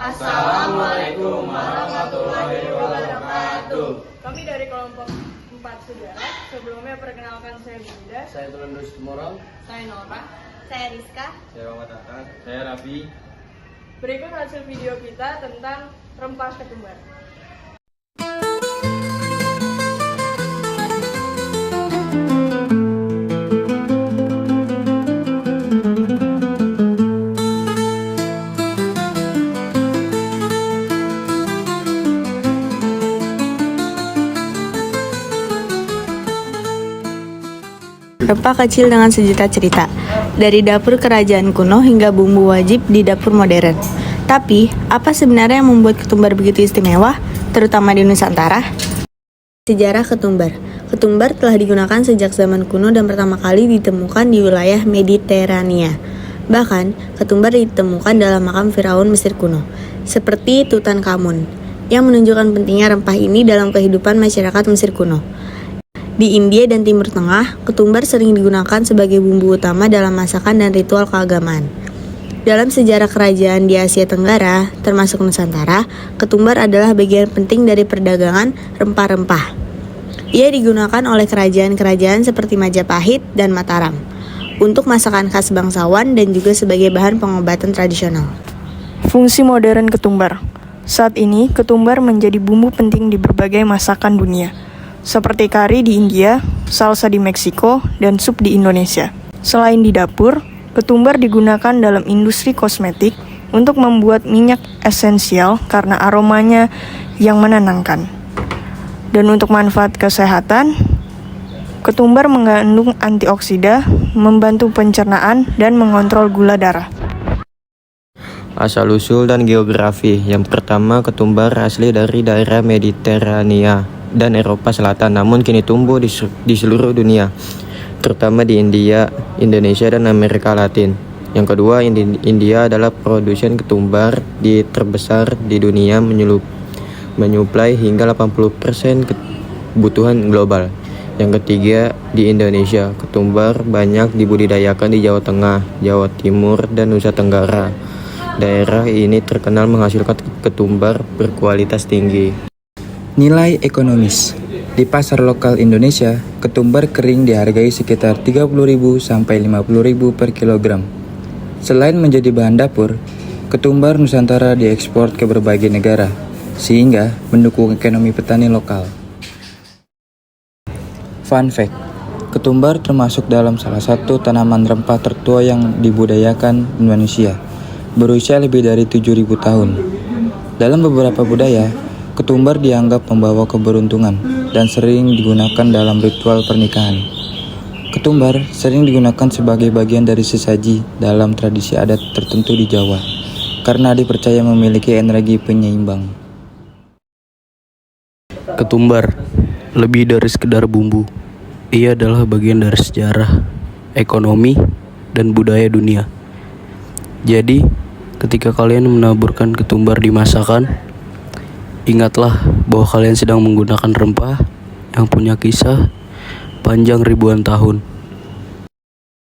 Assalamualaikum warahmatullahi wabarakatuh. Kami dari kelompok 4 Sejarah. Sebelumnya perkenalkan saya Bunda. Saya Tulendus Tumorong. Saya Nora. Saya Rizka. Saya Muhammad Atta. Saya Raffi. Berikut hasil video kita tentang rempah ketumbar. Rempah kecil dengan sejuta cerita, dari dapur kerajaan kuno hingga bumbu wajib di dapur modern. Tapi, apa sebenarnya yang membuat ketumbar begitu istimewa, terutama di Nusantara? Sejarah ketumbar. Ketumbar telah digunakan sejak zaman kuno dan pertama kali ditemukan di wilayah Mediterania. Bahkan, ketumbar ditemukan dalam makam Firaun Mesir kuno, seperti Tutankhamun, yang menunjukkan pentingnya rempah ini dalam kehidupan masyarakat Mesir kuno. Di India dan Timur Tengah, ketumbar sering digunakan sebagai bumbu utama dalam masakan dan ritual keagamaan. Dalam sejarah kerajaan di Asia Tenggara, termasuk Nusantara, ketumbar adalah bagian penting dari perdagangan rempah-rempah. Ia digunakan oleh kerajaan-kerajaan seperti Majapahit dan Mataram untuk masakan khas bangsawan dan juga sebagai bahan pengobatan tradisional. Fungsi modern ketumbar. Saat ini, ketumbar menjadi bumbu penting di berbagai masakan dunia, seperti kari di India, salsa di Meksiko, dan sup di Indonesia. Selain di dapur, ketumbar digunakan dalam industri kosmetik untuk membuat minyak esensial karena aromanya yang menenangkan. Dan untuk manfaat kesehatan, ketumbar mengandung antioksida, membantu pencernaan, dan mengontrol gula darah. Asal-usul dan geografi. Yang pertama, ketumbar asli dari daerah Mediterania dan Eropa Selatan, namun kini tumbuh di seluruh dunia, terutama di India, Indonesia, dan Amerika Latin. Yang kedua, India adalah produsen ketumbar terbesar di dunia, menyuplai hingga 80% kebutuhan global. Yang ketiga, di Indonesia, ketumbar banyak dibudidayakan di Jawa Tengah, Jawa Timur, dan Nusa Tenggara. Daerah ini terkenal menghasilkan ketumbar berkualitas tinggi. Nilai ekonomis. Di pasar lokal Indonesia, ketumbar kering dihargai sekitar 30.000 sampai 50.000 per kilogram. Selain menjadi bahan dapur, ketumbar Nusantara diekspor ke berbagai negara, sehingga mendukung ekonomi petani lokal. Fun fact, ketumbar termasuk dalam salah satu tanaman rempah tertua yang dibudidayakan Indonesia, berusia lebih dari 7.000 tahun. Dalam beberapa budaya, ketumbar dianggap membawa keberuntungan dan sering digunakan dalam ritual pernikahan. Ketumbar sering digunakan sebagai bagian dari sesaji dalam tradisi adat tertentu di Jawa, karena dipercaya memiliki energi penyeimbang. Ketumbar lebih dari sekedar bumbu. Ia adalah bagian dari sejarah, ekonomi, dan budaya dunia. Jadi, ketika kalian menaburkan ketumbar di masakan, ingatlah bahwa kalian sedang menggunakan rempah yang punya kisah panjang ribuan tahun.